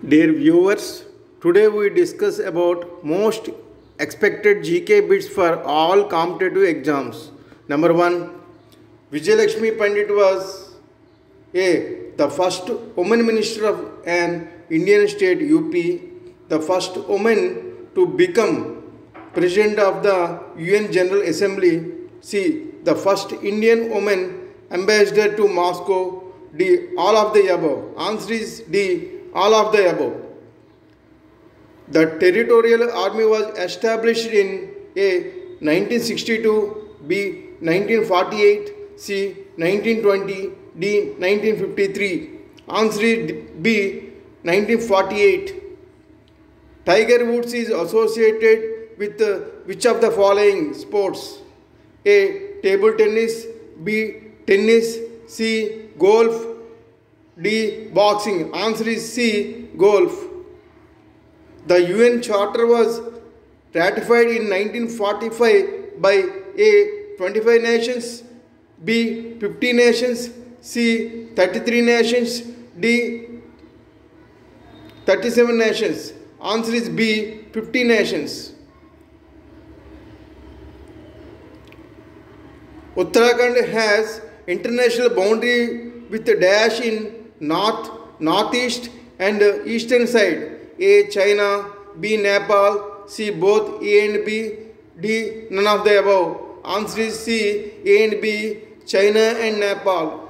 Dear viewers, today we discuss about most expected GK bits for all competitive exams. Number 1, Vijayalakshmi Pandit was the first woman minister of an Indian state UP, the first woman to become president of the UN General Assembly, C, the first Indian woman ambassador to Moscow, D, all of the above. Answer is D, all of the above. The Territorial Army was established in A. 1962, B. 1948, C. 1920, D. 1953. Answer is B. 1948. Tiger Woods is associated with which of the following sports? A. Table tennis, B. Tennis, C. Golf, D. Boxing. Answer is C. Golf. The UN Charter was ratified in 1945 by A. 25 nations, B. 50 nations, C. 33 nations, D. 37 nations. Answer is B. 50 nations. Uttarakhand has international boundary with the dash in north, northeast and eastern side. A. China, B. Nepal, C. Both A and B, D. None of the above. Answer is C. A and B, China and Nepal.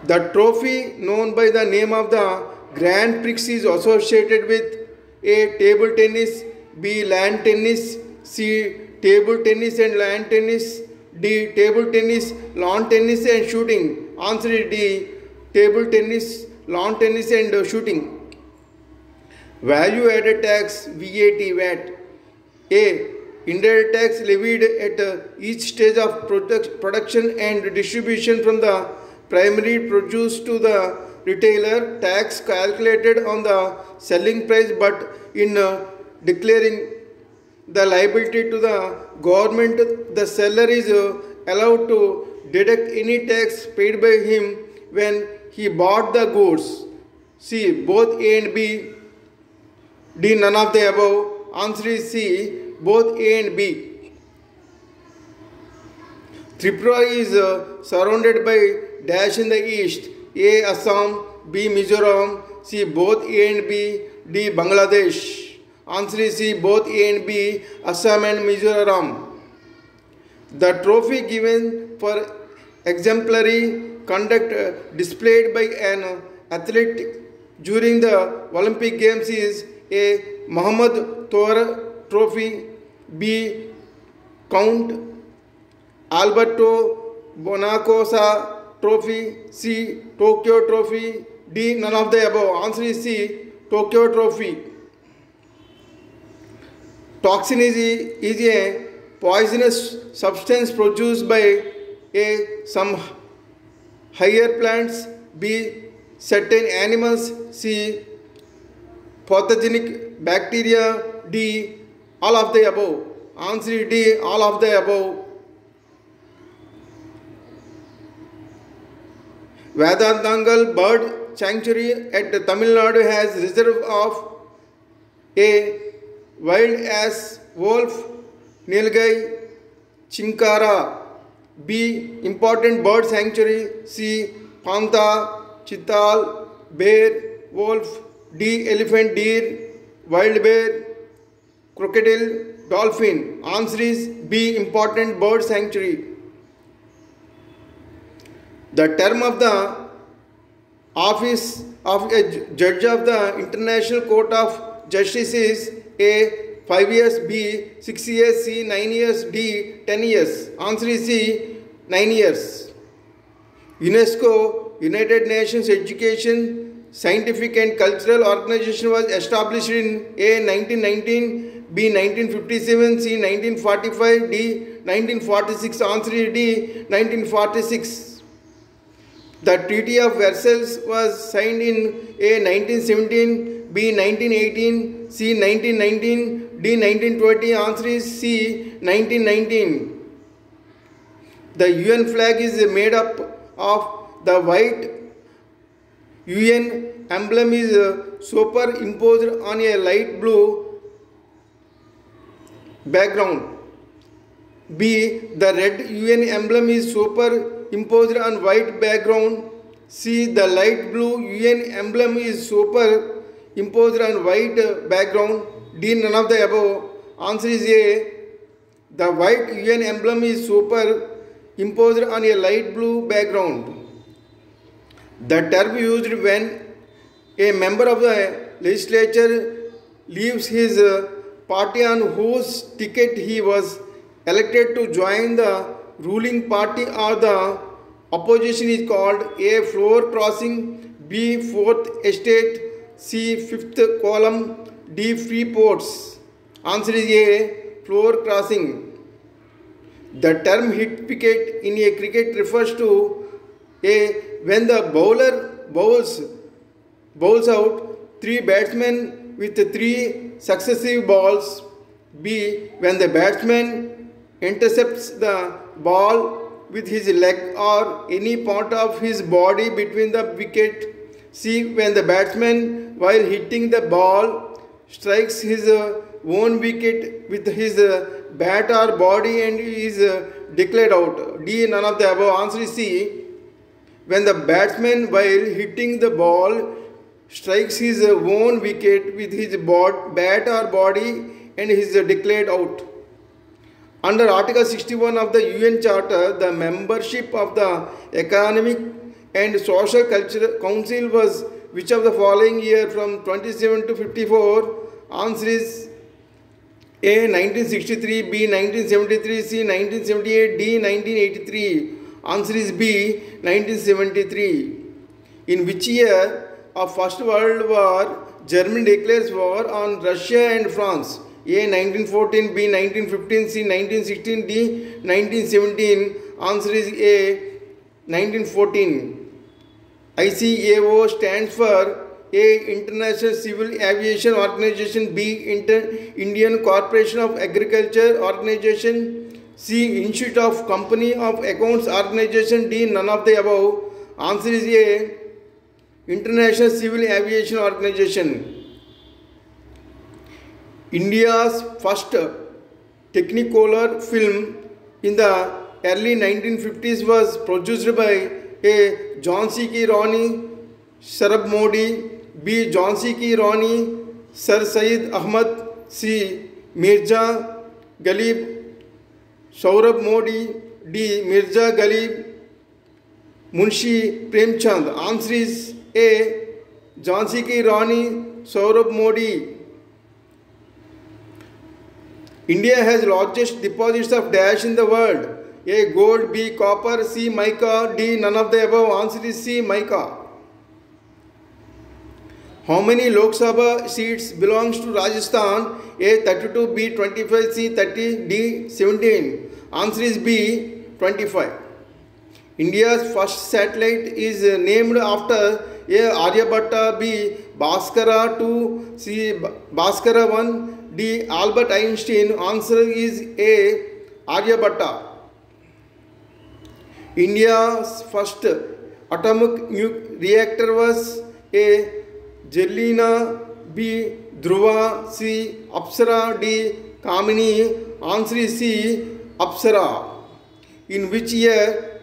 The trophy known by the name of the Grand Prix is associated with A. Table tennis, B. Land tennis, C. Table tennis and land tennis, D. Table tennis, lawn tennis and shooting. Answer is D. Table tennis, lawn tennis and shooting. Value added tax VAT. A. Indirect tax levied at each stage of production and distribution from the primary produce to the retailer. Tax calculated on the selling price, but in declaring the liability to the government, the seller is allowed to deduct any tax paid by him when he bought the goods. C. Both A and B, D. None of the above. Answer is C. Both A and B. Tripura is surrounded by dash in the east. A. Assam, B. Mizoram, C. Both A and B, D. Bangladesh. Answer is C. Both A and B, Assam and Mizoram. The trophy given for exemplary conduct displayed by an athlete during the Olympic Games is A. Muhammad Thor Trophy, B. Count Alberto Bonacosa Trophy, C. Tokyo Trophy, D. None of the above. Answer is C. Tokyo Trophy. Toxin is a poisonous substance produced by A. some higher plants, B. certain animals, C. pathogenic bacteria, D. all of the above. Answer is D. all of the above. Vedantangal Bird Sanctuary at Tamil Nadu has reserve of A. wild ass wolf, nilgai, chinkara, B. important bird sanctuary, C. pantha, chital, bear, wolf, D. elephant, deer, wild bear, crocodile, dolphin. Answer is B. important bird sanctuary. The term of the office of a judge of the International Court of Justice is A. 5 years, B. 6 years, C. 9 years, D. 10 years. Answer is C. 9 years. UNESCO, United Nations Education, Scientific and Cultural Organization was established in A. 1919, B. 1957, C. 1945, D. 1946. Answer is D. 1946. The Treaty of Versailles was signed in A. 1917, B. 1918, C. 1919, D. 1920. Answer is C. 1919. The UN flag is made up of the white UN emblem is superimposed on a light blue background. B. The red UN emblem is superimposed on white background. C. The light blue UN emblem is superimposed on white background. D. None of the above. Answer is A. The white UN emblem is superimposed on a light blue background. The term used when a member of the legislature leaves his party on whose ticket he was elected to join the ruling party or the opposition is called A. Floor crossing, B. Fourth estate, C. Fifth column, D. Free ports. Answer is A. Floor crossing. The term hit wicket in a cricket refers to A. When the bowler bowls out 3 batsmen with 3 successive balls. B. When the batsman intercepts the ball with his leg or any part of his body between the wicket. C. When the batsman, while hitting the ball, strikes his own wicket with his bat or body and is declared out. D. None of the above. Answer is C. When the batsman, while hitting the ball, strikes his own wicket with his bat or body and is declared out. Under Article 61 of the UN Charter, the membership of the Economic and Social Cultural Council was which of the following year from 27 to 54? Answer is A. 1963, B. 1973, C. 1978, D. 1983. Answer is B. 1973. In which year of First World War Germany declares war on Russia and France? A. 1914, B. 1915, C. 1916, D. 1917. Answer is A. 1914. ICAO stands for A. International Civil Aviation Organization, B. Indian Corporation of Agriculture Organization, C. Institute of Company of Accounts Organization, D. None of the above. Answer is A. International Civil Aviation Organization. India's first Technicolor film in the early 1950s was produced by A. Jhansi Rani, Sarab Modi, B. Jhansi Rani, Sir Syed Ahmad, C. Mirza Ghalib, Saurabh Modi, D. Mirza Ghalib, Munshi Premchand. Answer is A. Jhansi Rani, Saurabh Modi. India has largest deposits of dash in the world. A. Gold, B. Copper, C. Mica, D. None of the above. Answer is C. Mica. How many Lok Sabha seats belongs to Rajasthan? A. 32, B. 25, C. 30, D. 17. Answer is B. 25. India's first satellite is named after A. Aryabhatta, B. Bhaskara 2, C. Bhaskara 1, D. Albert Einstein. Answer is A. Aryabhatta. India's first atomic reactor was A. Jelena, B. Dhruva, C. Apsara, D. Kamini. Answer is C. Apsara. In which year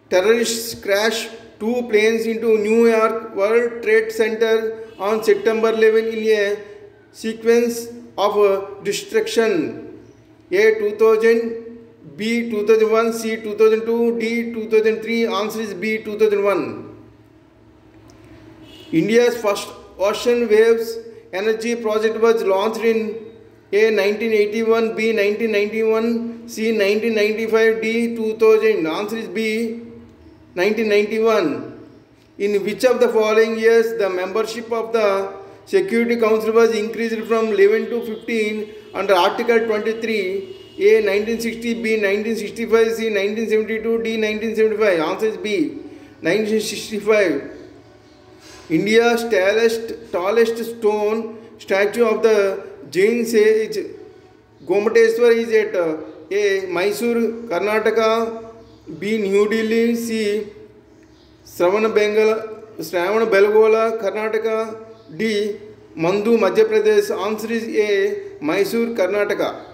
terrorists crashed 2 planes into New York World Trade Center on September 11 in a sequence of destruction? A. 2000, B. 2001, C. 2002, D. 2003. Answer is B. 2001. India's first ocean waves energy project was launched in A. 1981, B. 1991, C. 1995, D. 2000. Answer is B. 1991. In which of the following years the membership of the Security Council was increased from 11 to 15 under Article 23? A. 1960, B. 1965, C. 1972, D. 1975. Answer is B. 1965. India's tallest stone statue of the Jain sage Gomateswar is at A. Mysore, Karnataka, B. New Delhi, C. Shravanabelagola, Shravan Belgola, Karnataka. D. Mandu, Madhya Pradesh. Answer is A. Mysore, Karnataka.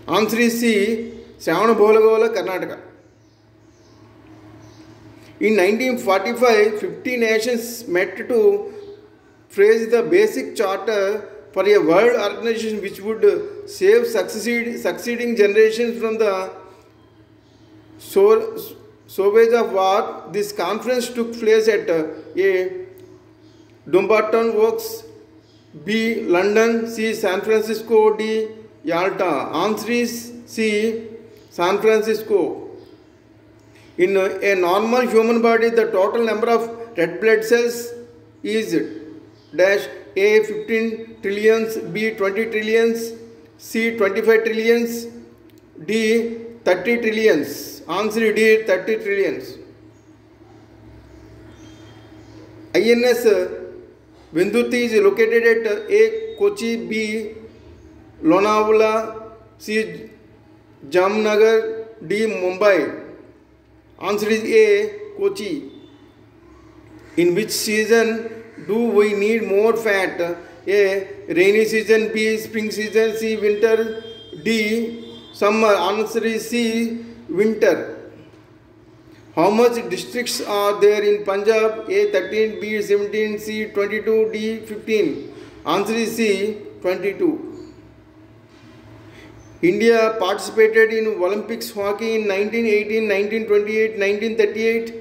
Answer is C. Shravan Belgola, Karnataka. In 1945, 50 nations met to phrase the basic charter for a world organization which would save succeeding generations from the scourge of war. This conference took place at A. Dumbarton Oaks, B. London, C. San Francisco, D. Yalta. Answer is C. San Francisco. In a normal human body, the total number of red blood cells is dash A 15 trillions, B 20 trillions, C 25 trillions, D 30 trillions. Answer D 30 trillions. INS Vinduti is located at A. Kochi, B. Lonavala, C. Jamnagar, D. Mumbai. Answer is A. Kochi. In which season do we need more fat? A. Rainy season, B. Spring season, C. Winter, D. Summer. Answer is C. Winter. How much districts are there in Punjab? A. 13, B. 17, C. 22, D. 15. Answer is C. 22. India participated in Olympics hockey in 1918, 1928, 1938,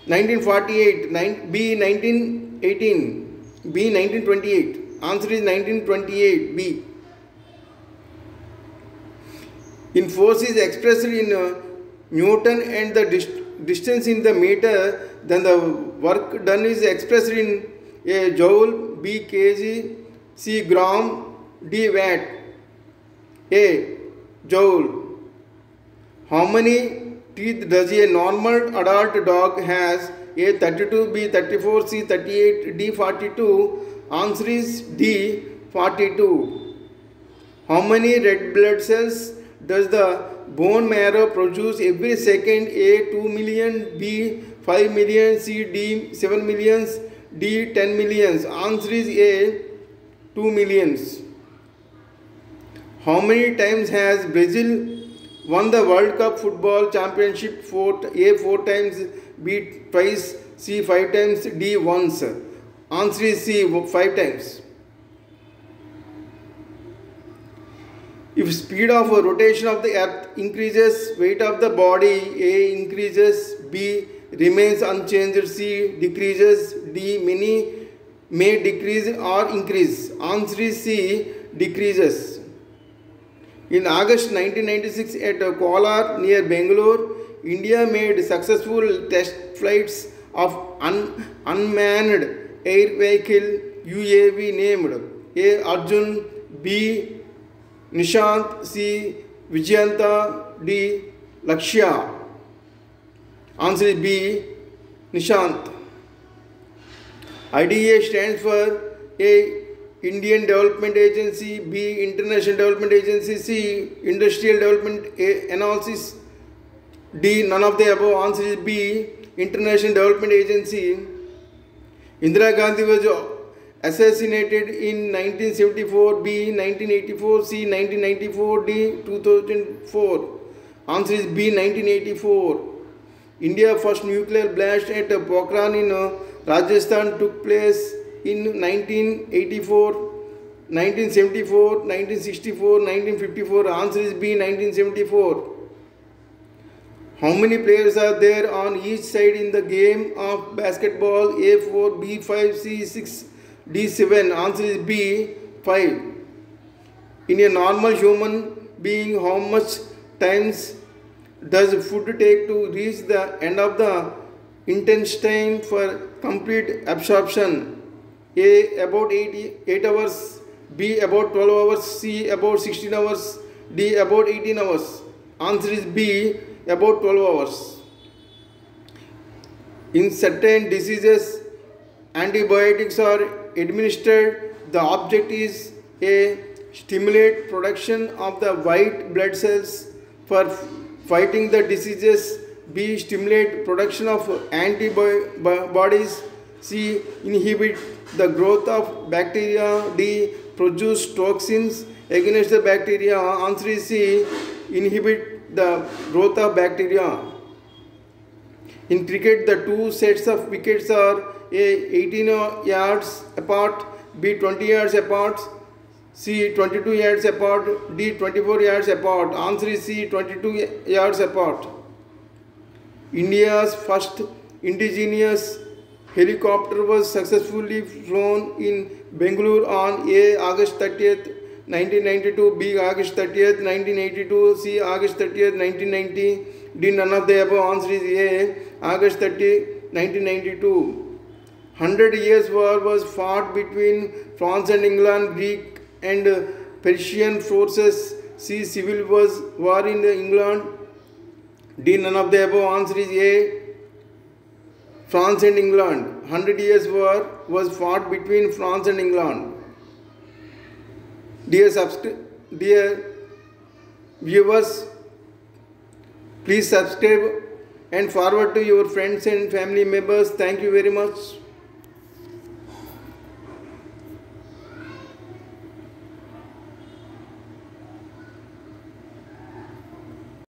1948, B 1918, B 1928. Answer is 1928, B. In force is expressed in Newton and the distance in the meter, then the work done is expressed in A. Joule, B. kg, C. gram, D. watt. A. Joule. How many teeth does a normal adult dog has? A. 32, B. 34, C. 38, D. 42. Answer is D. 42. How many red blood cells does the bone marrow produce every second? A. 2 million, B. 5 million, C. D. 7 millions, D. 10 millions. Answer is A. 2 millions. How many times has Brazil won the World Cup Football Championship? A. 4 times, B. twice, C. 5 times, D. once. Answer is C. 5 times. If speed of rotation of the earth increases, weight of the body, A. increases, B. remains unchanged, C. decreases, D. many may decrease or increase. Answer is C. decreases. In August 1996 at Kolar near Bangalore, India made successful test flights of unmanned air vehicle UAV named A. Arjun, B. Nishant, C. Vijayanta, D. Lakshya. Answer is B. Nishant. IDA stands for A. Indian Development Agency, B. International Development Agency, C. Industrial Development Analysis, D. none of the above. Answer is B. International Development Agency. Indira Gandhi was assassinated in 1974, B. 1984, C. 1994, D. 2004. Answer is B. 1984. India first nuclear blast at Pokhran in Rajasthan took place in 1984, 1974, 1964, 1954. Answer is B. 1974. How many players are there on each side in the game of basketball? A. 4, B. 5, C. 6, D. 7. Answer is B. 5. In a normal human being, how much times does food take to reach the end of the intestine for complete absorption? A. about 8 hours, B. about 12 hours, C. about 16 hours, D. about 18 hours. Answer is B. about 12 hours. In certain diseases, antibiotics are administered. The object is A. stimulate production of the white blood cells for fighting the diseases. B. Stimulate production of antibodies. C. Inhibit the growth of bacteria. D. Produce toxins against the bacteria. Answer is C. Inhibit the growth of bacteria. In cricket, the two sets of wickets are A. 18 yards apart, B. 20 yards apart, C. 22 yards apart, D. 24 yards apart. Answer is C. 22 yards apart. India's first indigenous helicopter was successfully flown in Bangalore on A. August 30th, 1992, B. August 30th, 1982, C. August 30th, 1990, D. None of the above. Answer is A. August 30, 1992. 100 Years' War was fought between France and England, Greek and Persian forces. C. Civil war in England. D. None of the above. Answer is A. France and England. 100 Years' War was fought between France and England. Dear viewers, please subscribe and forward to your friends and family members. Thank you very much.